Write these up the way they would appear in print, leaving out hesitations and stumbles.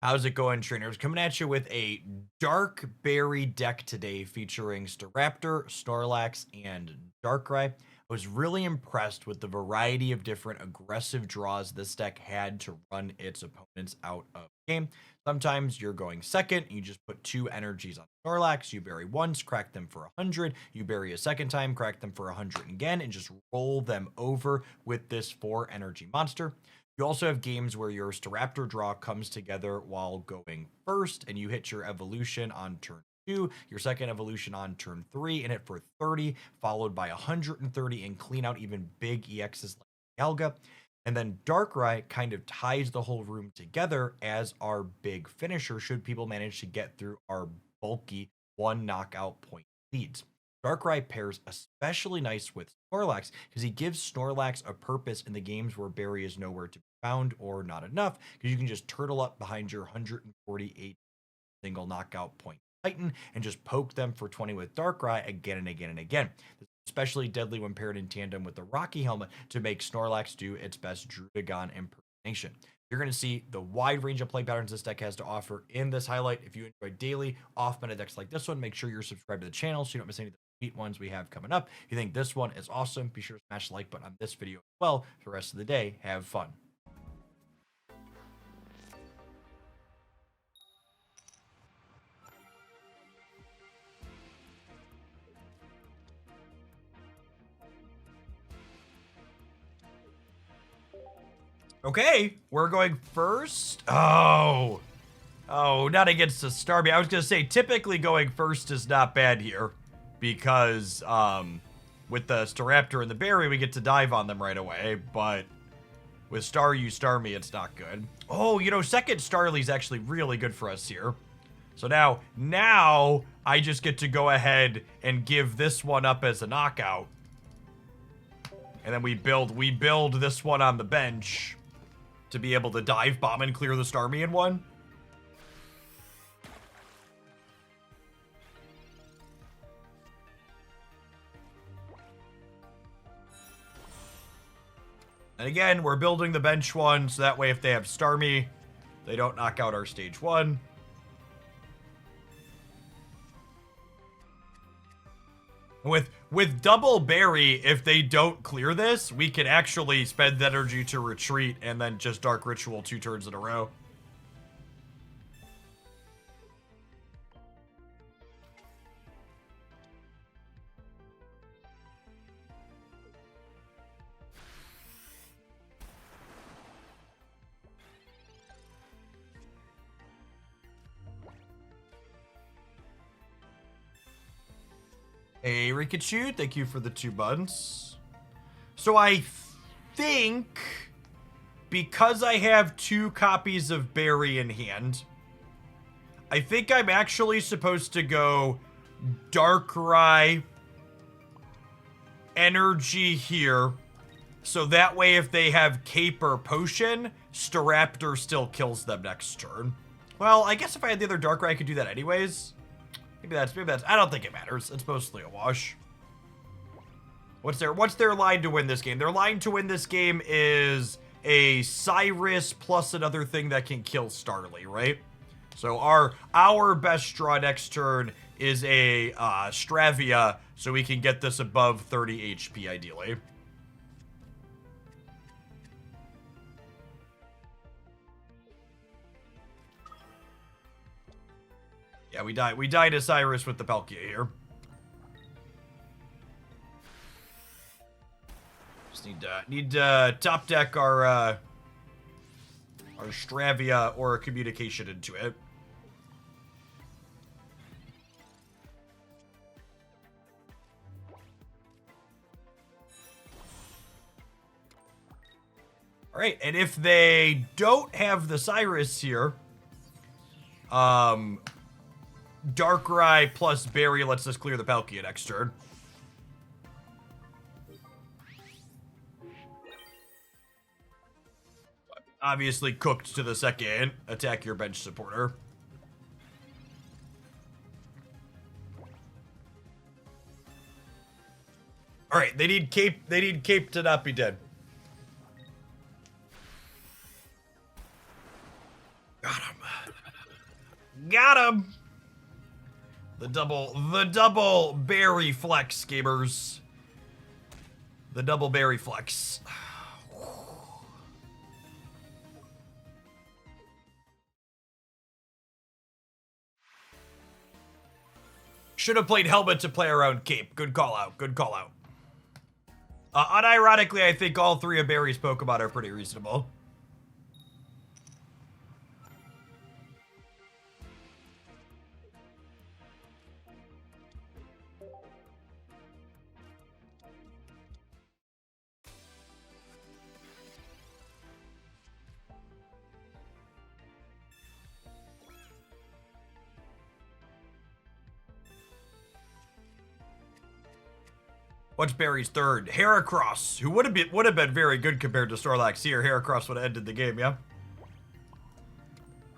How's it going, trainers? Coming at you with a Dark Berry deck today featuring Staraptor, Snorlax, and Darkrai. I was really impressed with the variety of different aggressive draws this deck had to run its opponents out of the game. Sometimes you're going second, you just put 2 energies on Snorlax, you bury once, crack them for 100, you bury a second time, crack them for 100 again, and just roll them over with this 4 energy monster. You also have games where your Staraptor draw comes together while going first, and you hit your evolution on turn 2, your second evolution on turn 3, and hit for 30, followed by 130, and clean out even big EXs like Alga. And then Darkrai kind of ties the whole room together as our big finisher should people manage to get through our bulky 1 knockout point leads. Darkrai pairs especially nice with Snorlax because he gives Snorlax a purpose in the games where Berry is nowhere to be found or not enough, because you can just turtle up behind your 148 single knockout point Titan and just poke them for 20 with Darkrai again and again and again. This is especially deadly when paired in tandem with the Rocky Helmet to make Snorlax do its best Druddigon impersonation. You're going to see the wide range of play patterns this deck has to offer in this highlight. If you enjoy daily off-meta decks like this one, make sure you're subscribed to the channel so you don't miss any of the sweet ones we have coming up. If you think this one is awesome, be sure to smash the like button on this video as well. For the rest of the day, have fun. Okay, we're going first. Oh, not against a Starmie. I was going to say, typically going first is not bad here because with the Staraptor and the Berry, we get to dive on them right away. But with Starmie, it's not good. Oh, you know, second Starly's actually really good for us here. So now I just get to go ahead and give this one up as a knockout. And then we build this one on the bench to be able to dive bomb and clear the Starmie in one. And again, we're building the bench one, so that way if they have Starmie, they don't knock out our stage 1. With double Berry, if they don't clear this, we can actually spend the energy to retreat and then just Dark Ritual 2 turns in a row. Hey, Rikachu, thank you for the 2 buttons. So I think because I have 2 copies of Berry in hand, I think I'm actually supposed to go Darkrai energy here. So that way if they have Cape or Potion, Staraptor still kills them next turn. Well, I guess if I had the other Darkrai, I could do that anyways. Maybe that's, I don't think it matters. It's mostly a wash. What's their line to win this game? Their line to win this game is a Cyrus plus another thing that can kill Starly, right? So our best draw next turn is a Stravia, so we can get this above 30 HP ideally. Yeah, we died to Cyrus with the Palkia here. Just need to top deck our Stravia or a communication into it. All right, and if they don't have the Cyrus here, Darkrai plus Berry lets us clear the Palkia next turn. Obviously cooked to the second. Attack your bench supporter. All right, they need Cape to not be dead. Got him. Got him! The double berry flex, gamers. The double berry flex. Should have played Helmet to play around Cape. Good call out. Good call out. Unironically, I think all three of Barry's Pokemon are pretty reasonable. What's Barry's third? Heracross, who would have been very good compared to Snorlax here. Heracross would have ended the game, yeah?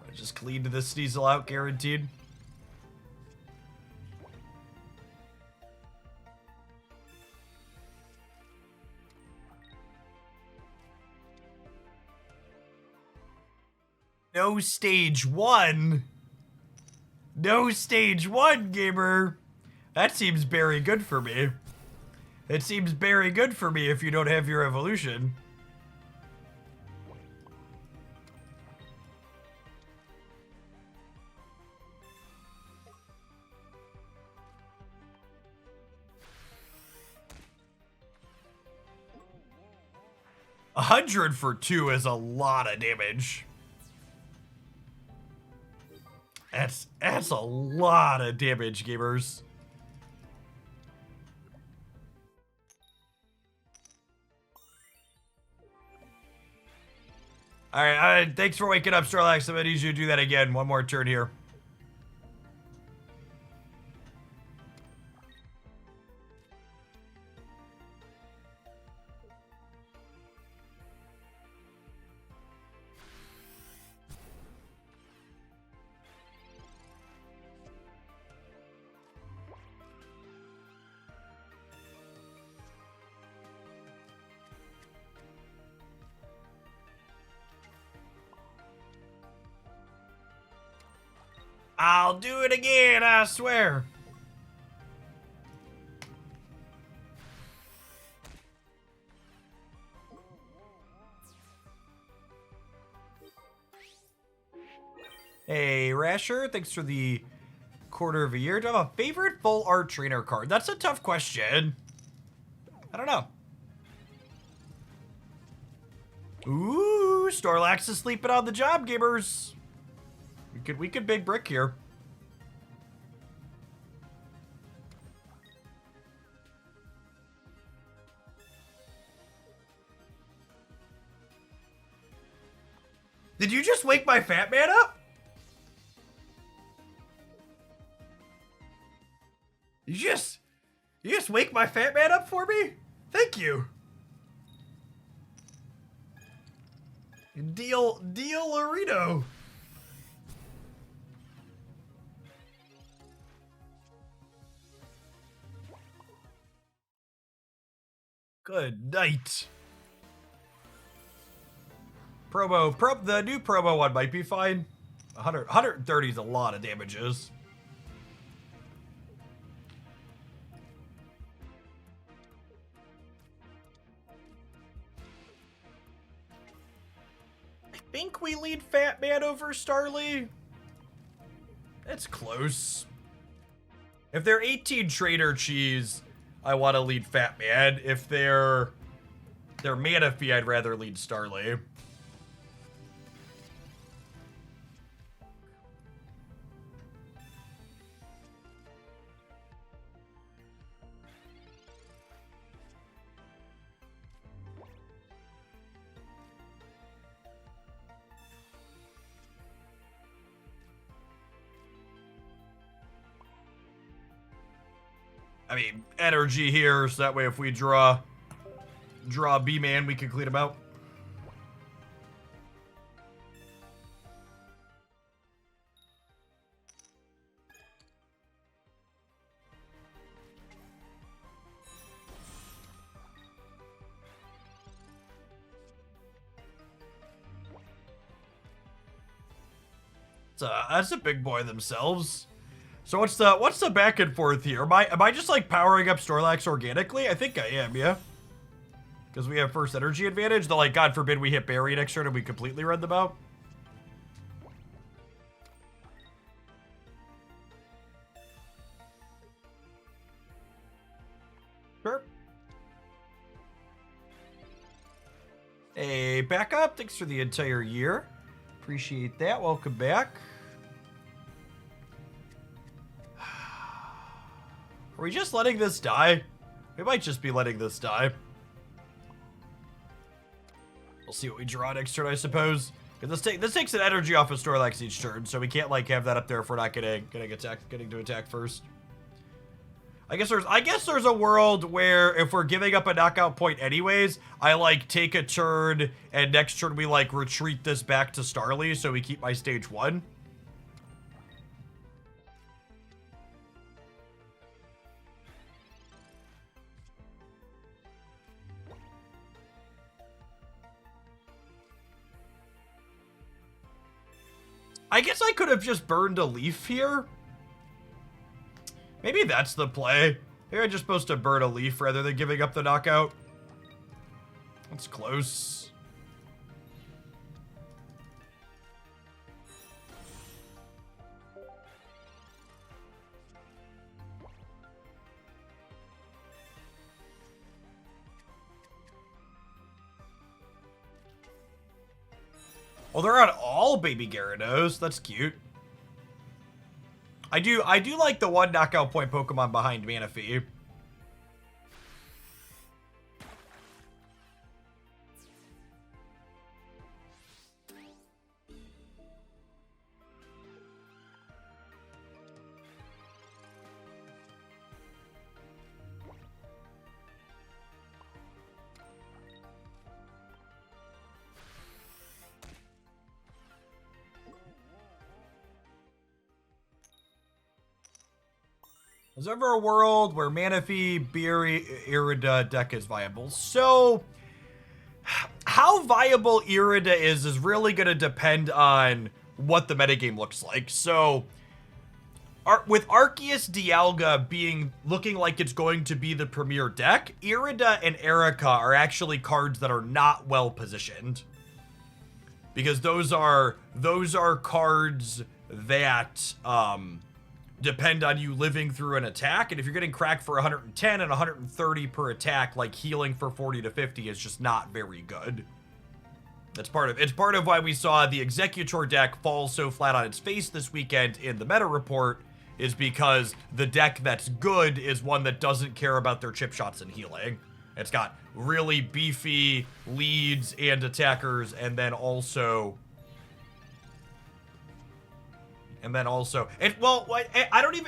I just cleaned this Sneasel out, guaranteed. No stage one. No stage one, gamer. That seems very good for me. It seems very good for me if you don't have your evolution. A 100 for 2 is a lot of damage. That's a lot of damage, gamers. All right, thanks for waking up, Snorlax. I'm gonna need you to do that again. One more turn here. I'll do it again, I swear. Hey, Rasher, thanks for the quarter of a year. Do I have a favorite full art trainer card? That's a tough question. I don't know. Ooh, Snorlax is sleeping on the job, gamers. We could big brick here. Did you just wake my fat man up? You just wake my fat man up for me? Thank you. Deal Larito. Good night. The new promo one might be fine. 130 is a lot of damages. I think we lead Fat Man over Starly. That's close. If they're 18 Trader Cheese, I want to lead Fat Man. If they're Manaphy, I'd rather lead Starly. I mean, energy here, so that way if we draw B-Man, we can clean him out. That's a big boy themselves. So what's the back and forth here? Am I just like powering up Snorlax organically? I think I am, yeah. Because we have first energy advantage. Though, like, God forbid we hit Berry next turn and we completely run them out. Sure. Hey, back up. Thanks for the entire year. Appreciate that. Welcome back. Are we just letting this die? We might just be letting this die. We'll see what we draw next turn, I suppose. This takes an energy off of Snorlax each turn, so we can't like have that up there if we're not getting to attack first. I guess there's a world where if we're giving up a knockout point anyways, I like take a turn and next turn we like retreat this back to Starly so we keep my stage 1. I guess I could have just burned a leaf here. Maybe that's the play. Maybe I'm just supposed to burn a leaf rather than giving up the knockout. That's close. Oh, they're on all baby Gyarados. That's cute. I do like the one knockout point Pokemon behind Manaphy. Is there ever a world where Manaphy, Beery, Irida deck is viable? So, how viable Irida is really going to depend on what the metagame looks like. So, with Arceus Dialga looking like it's going to be the premier deck, Irida and Erica are actually cards that are not well positioned. Because those are cards that depend on you living through an attack, and if you're getting cracked for 110 and 130 per attack, like healing for 40 to 50 is just not very good. It's part of why we saw the Executor deck fall so flat on its face this weekend in the meta report, is because the deck that's good is one that doesn't care about their chip shots and healing. It's got really beefy leads and attackers, and then also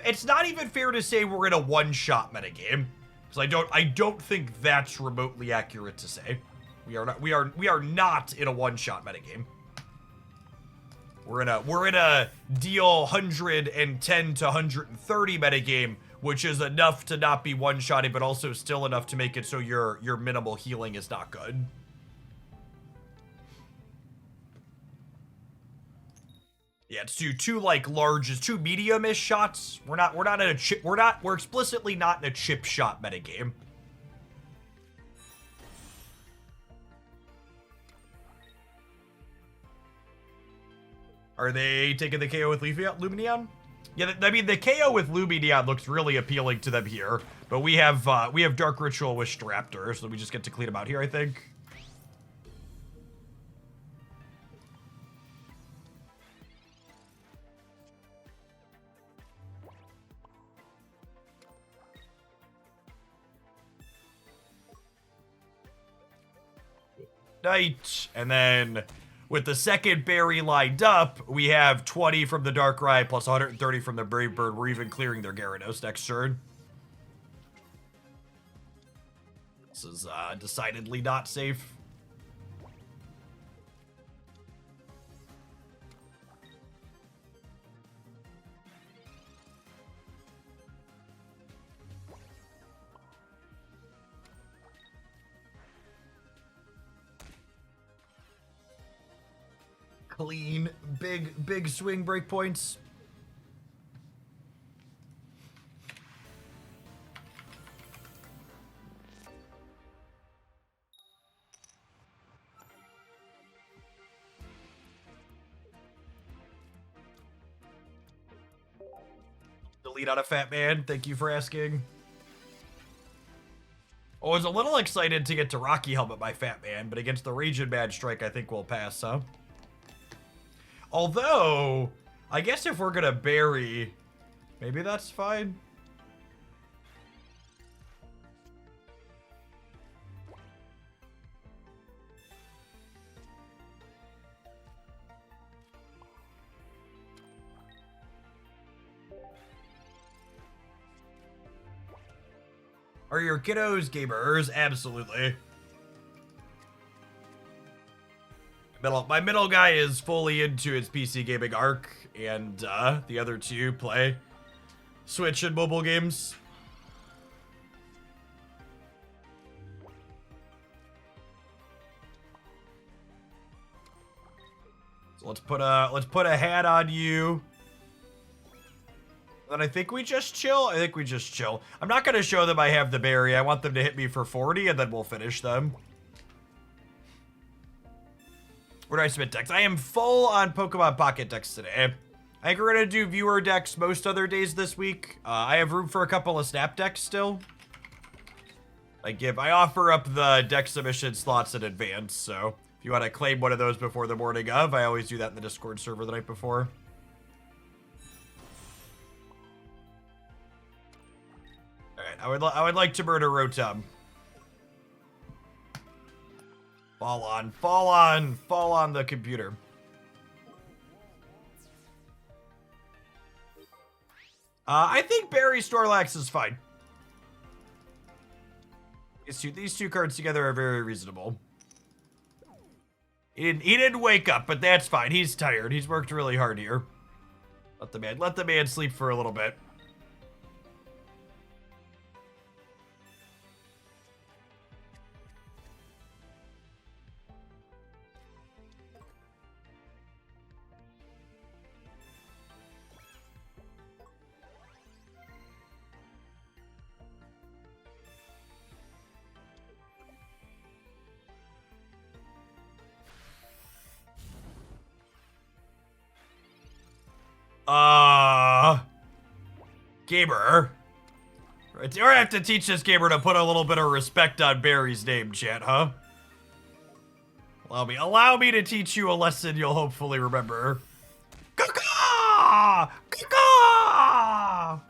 it's not even fair to say we're in a one-shot metagame, because I don't think that's remotely accurate to say. We are not in a one-shot metagame. We're in a deal 110 to 130 metagame, which is enough to not be one-shotted, but also still enough to make it so your minimal healing is not good. Yeah, it's two medium-ish shots. We're explicitly not in a chip shot metagame. Are they taking the KO with Lumineon? Yeah, I mean, the KO with Lumineon looks really appealing to them here, but we have Dark Ritual with Staraptor, so we just get to clean them out here, I think. Night, and then with the second berry lined up, we have 20 from the Darkrai plus 130 from the Brave Bird. We're even clearing their Gyarados next turn. This is decidedly not safe. clean, big swing breakpoints. Delete on a fat man. Thank you for asking. I was a little excited to get to Rocky Helmet by Fat Man, but against the Raging Mad Strike, I think we'll pass, huh? Although, I guess if we're gonna bury, maybe that's fine. Are your kiddos gamers? Absolutely. My middle guy is fully into his PC gaming arc, and the other two play Switch and mobile games. So let's put a hat on you. And I think we just chill. I'm not going to show them I have the berry. I want them to hit me for 40, and then we'll finish them. Where do I submit decks? I am full on Pokemon Pocket decks today. I think we're going to do viewer decks most other days this week. I have room for a couple of Snap decks still. I offer up the deck submission slots in advance, so if you want to claim one of those before the morning of, I always do that in the Discord server the night before. I would like to murder Rotom. Fall on the computer. I think Barry Snorlax is fine. These two cards together are very reasonable. He didn't wake up, but that's fine. He's tired. He's worked really hard here. Let the man sleep for a little bit. Gamer. Right, you have to teach this gamer to put a little bit of respect on Barry's name, chat, huh? Allow me to teach you a lesson you'll hopefully remember. Caca! Caca!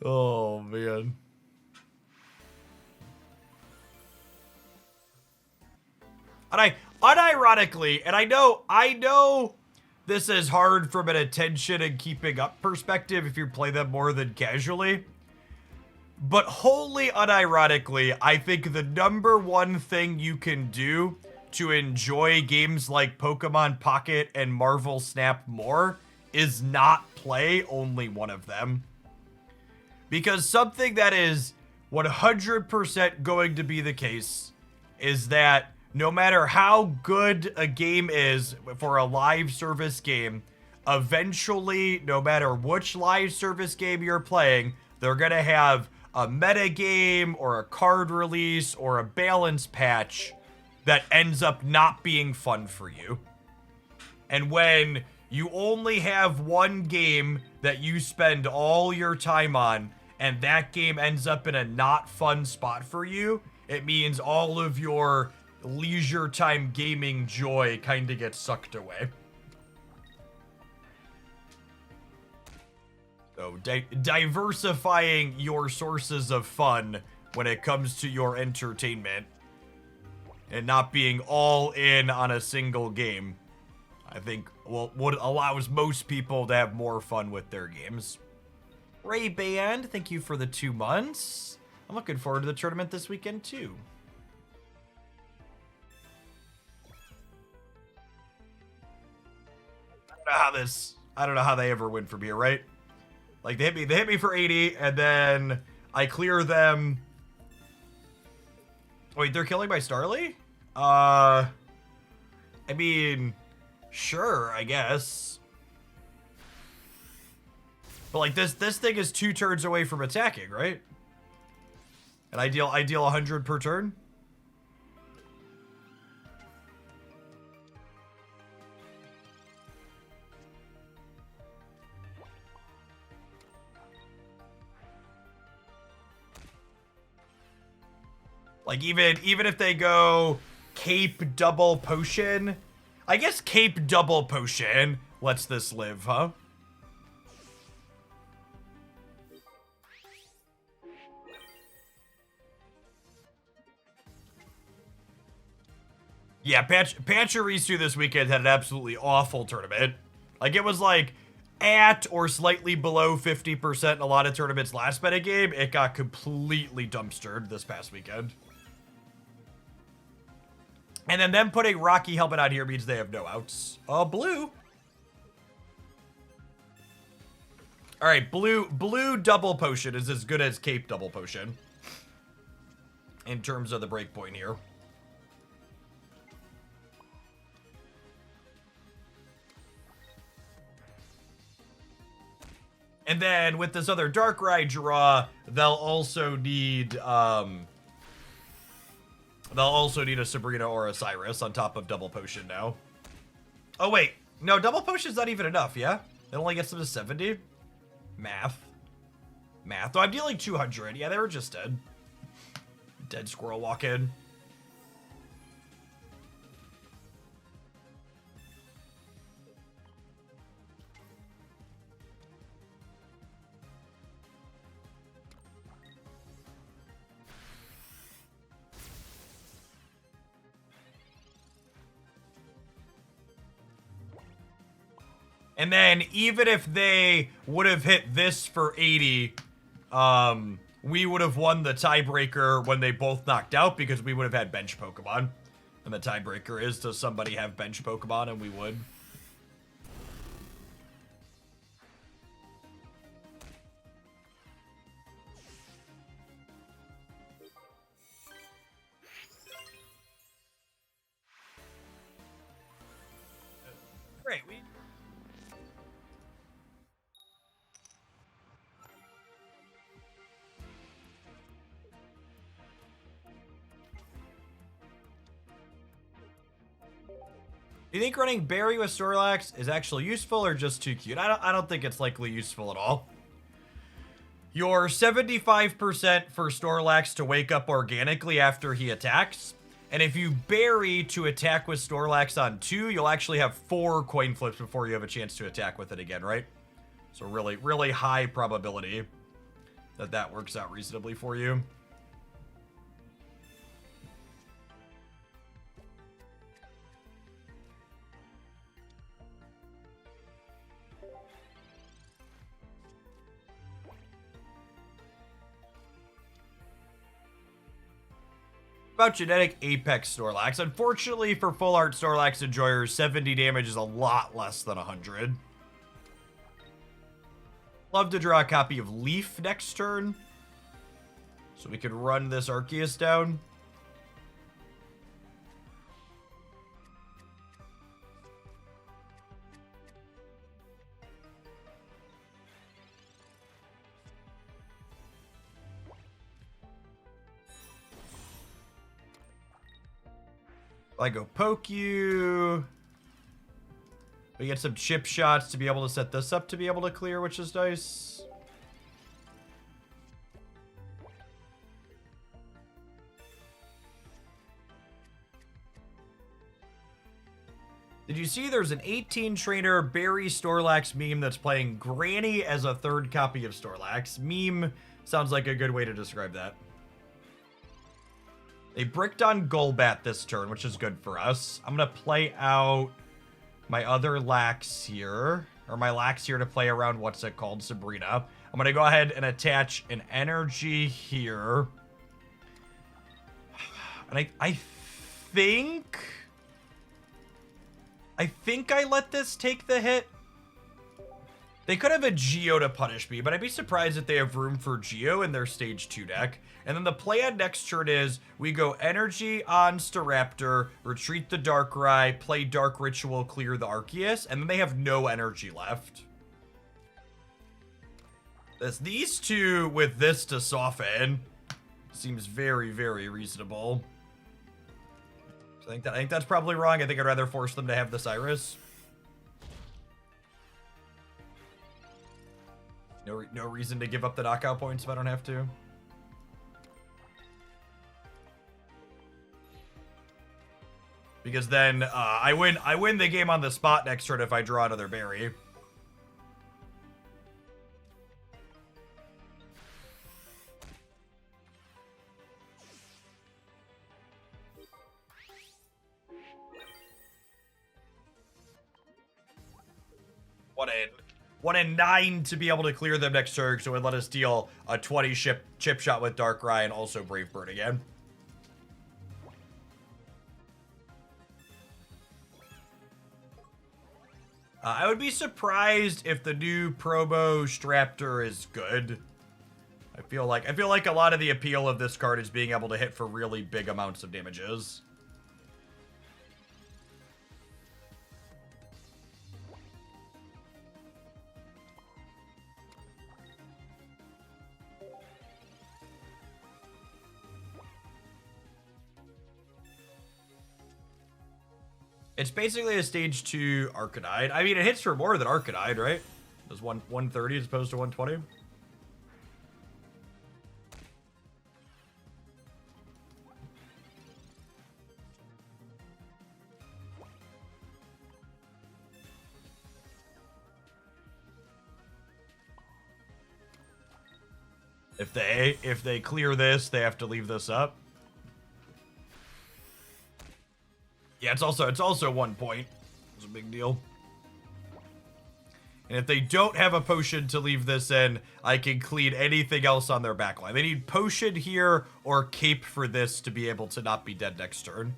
Oh, man. Unironically, and I know this is hard from an attention and keeping up perspective if you play them more than casually, but wholly unironically, I think the number one thing you can do to enjoy games like Pokemon Pocket and Marvel Snap more is not play only one of them. Because something that is 100% going to be the case is that no matter how good a game is for a live service game, eventually, no matter which live service game you're playing, they're going to have a metagame or a card release or a balance patch that ends up not being fun for you. And when you only have one game that you spend all your time on, and that game ends up in a not fun spot for you, it means all of your leisure time gaming joy kind of gets sucked away. So diversifying your sources of fun when it comes to your entertainment and not being all in on a single game, I think what allows most people to have more fun with their games. Ray Band, thank you for the 2 months. I'm looking forward to the tournament this weekend too. I don't know how they ever win from here, right? Like they hit me for 80, and then I clear them Wait, they're killing my Starly? I mean, sure, I guess. But like this thing is 2 turns away from attacking, right? And I deal 100 per turn. Like even if they go Cape double potion, I guess Cape double potion lets this live, huh? Yeah, Pachirisu this weekend had an absolutely awful tournament. Like, it was like at or slightly below 50% in a lot of tournaments last metagame. It got completely dumpstered this past weekend. And then them putting Rocky Helmet out here means they have no outs. Blue. All right, blue double potion is as good as Cape double potion in terms of the breakpoint here. And then with this other Darkrai draw, they'll also need a Sabrina or a Cyrus on top of double potion now. Oh wait, no, double potion's not even enough, yeah? It only gets them to 70? Math. Oh, I'm dealing 200. Yeah, they were just dead. Dead squirrel walk in. And then even if they would have hit this for 80, we would have won the tiebreaker when they both knocked out because we would have had bench Pokemon. And the tiebreaker is, does somebody have bench Pokemon? And we would. Great. Do you think running Berry with Snorlax is actually useful or just too cute? I don't think it's likely useful at all. You're 75% for Snorlax to wake up organically after he attacks. And if you Berry to attack with Snorlax on 2, you'll actually have 4 coin flips before you have a chance to attack with it again, right? So really, really high probability that that works out reasonably for you. About genetic Apex Snorlax. Unfortunately for full art Snorlax enjoyers, 70 damage is a lot less than 100. Love to draw a copy of Leaf next turn, so we can run this Arceus down. I go poke you. We get some chip shots to be able to set this up to be able to clear, which is nice. Did you see there's an 18 trainer Berry Snorlax meme that's playing Granny as a third copy of Snorlax? Meme sounds like a good way to describe that. They bricked on Golbat this turn, which is good for us. I'm going to play out my other Lax here. Or my Lax here to play around, what's it called? Sabrina. I'm going to go ahead and attach an energy here. And I think I let this take the hit. They could have a Geo to punish me, but I'd be surprised if they have room for Geo in their stage 2 deck. And then the plan next turn is we go Energy on Staraptor, retreat the Darkrai, play Dark Ritual, clear the Arceus, and then they have no energy left. These two with this to soften seems very, very reasonable. I think that's probably wrong. I think I'd rather force them to have this Iris. No reason to give up the knockout points if I don't have to. Because then I win the game on the spot next turn if I draw another berry. One in 9 to be able to clear them next turn, so it would let us deal a 20 chip shot with Darkrai and also Brave Bird again. I would be surprised if the new Promo Straptor is good. I feel like a lot of the appeal of this card is being able to hit for really big amounts of damages. It's basically a stage 2 Arcanine. I mean, it hits for more than Arcanine, right? It was 130 as opposed to 120. If they clear this, they have to leave this up. Yeah, it's also 1 point. It's a big deal. And if they don't have a potion to leave this in, I can clean anything else on their backline. They need potion here or cape for this to be able to not be dead next turn.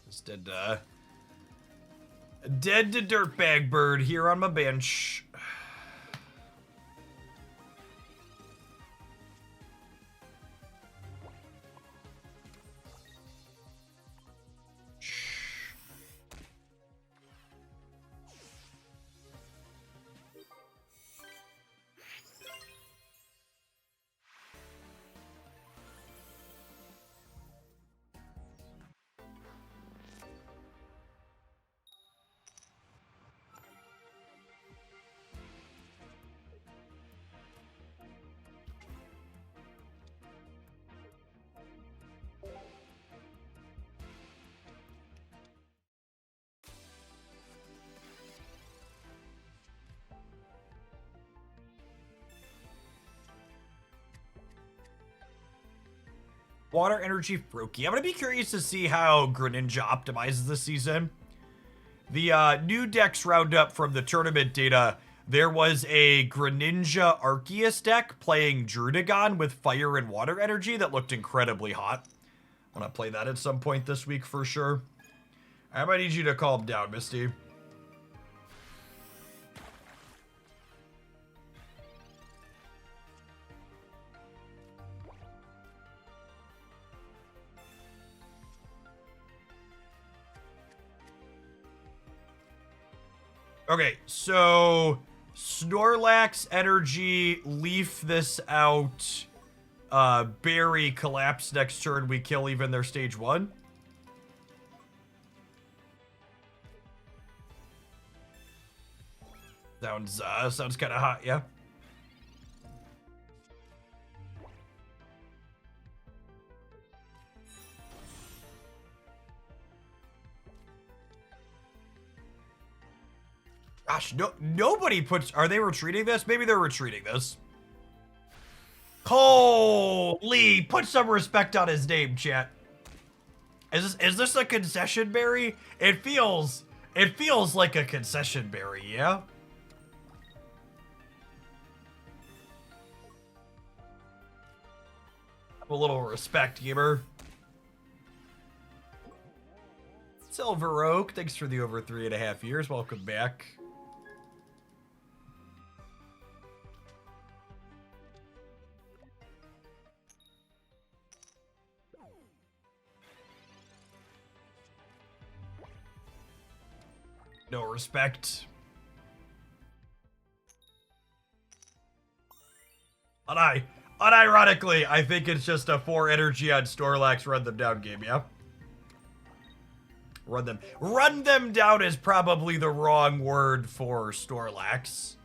Just dead to Dirtbag Bird here on my bench. Water Energy Froakie. I'm going to be curious to see how Greninja optimizes this season. The new decks roundup from the tournament data, there was a Greninja Arceus deck playing Drudagon with Fire and Water Energy that looked incredibly hot. I'm going to play that at some point this week for sure. I might need you to calm down, Misty. Okay, so Snorlax Energy, leaf this out, Berry collapse next turn, we kill even their stage 1. Sounds kind of hot, yeah. Gosh, nobody puts... Are they retreating this? Maybe they're retreating this. Holy! Put some respect on his name, chat. Is this a concession berry? It feels like a concession berry, yeah? A little respect, gamer. Silver Oak, thanks for the over 3.5 years. Welcome back. No respect. Unironically, I think it's just a 4 energy on Snorlax run them down game, yeah? Run them down is probably the wrong word for Snorlax.